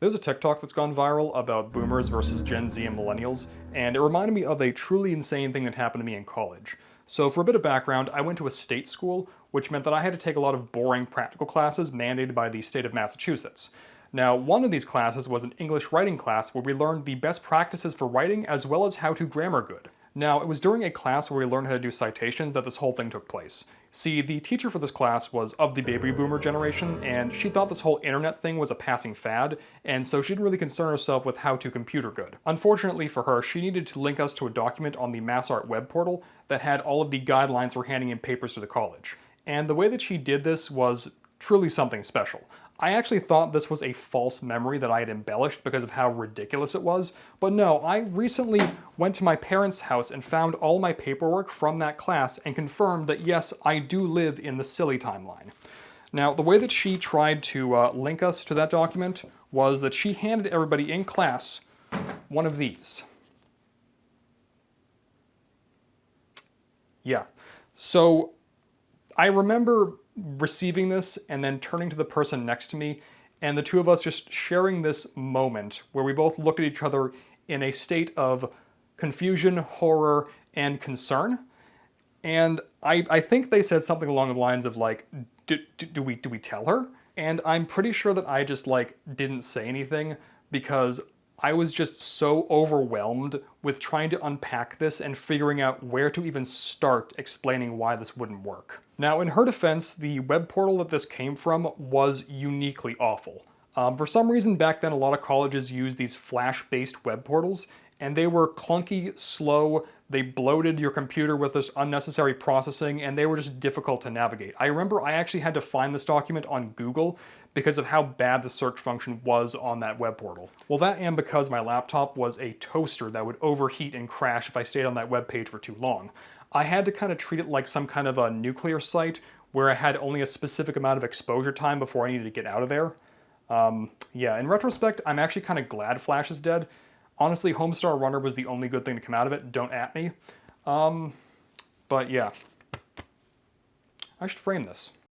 There's a TikTok that's gone viral about boomers versus Gen Z and millennials, and it reminded me of a truly insane thing that happened to me in college. So for a bit of background, I went to a state school, which meant that I had to take a lot of boring practical classes mandated by the state of Massachusetts. Now, one of these classes was an English writing class where we learned the best practices for writing as well as how to grammar good. Now, it was during a class where we learned how to do citations that this whole thing took place. See, the teacher for this class was of the baby boomer generation, and she thought this whole internet thing was a passing fad, and so she didn't really concern herself with how to computer good. Unfortunately for her, she needed to link us to a document on the MassArt web portal that had all of the guidelines for handing in papers to the college. And the way that she did this was truly something special. I actually thought this was a false memory that I had embellished because of how ridiculous it was, but no, I recently went to my parents' house and found all my paperwork from that class and confirmed that yes, I do live in the silly timeline. Now, the way that she tried to link us to that document was that she handed everybody in class one of these. Yeah, so I remember receiving this and then turning to the person next to me and the two of us just sharing this moment where we both looked at each other in a state of confusion, horror, and concern. And I think they said something along the lines of like, do we tell her? And I'm pretty sure that I just like didn't say anything because I was just so overwhelmed with trying to unpack this and figuring out where to even start explaining why this wouldn't work. Now, in her defense, the web portal that this came from was uniquely awful. For some reason back then, a lot of colleges used these Flash-based web portals, and they were clunky, slow, they bloated your computer with this unnecessary processing, and they were just difficult to navigate. I remember I actually had to find this document on Google because of how bad the search function was on that web portal. Well, that and because my laptop was a toaster that would overheat and crash if I stayed on that web page for too long. I had to kind of treat it like some kind of a nuclear site where I had only a specific amount of exposure time before I needed to get out of there. Yeah, in retrospect, I'm actually kind of glad Flash is dead. Honestly, Homestar Runner was the only good thing to come out of it, don't at me. But yeah, I should frame this.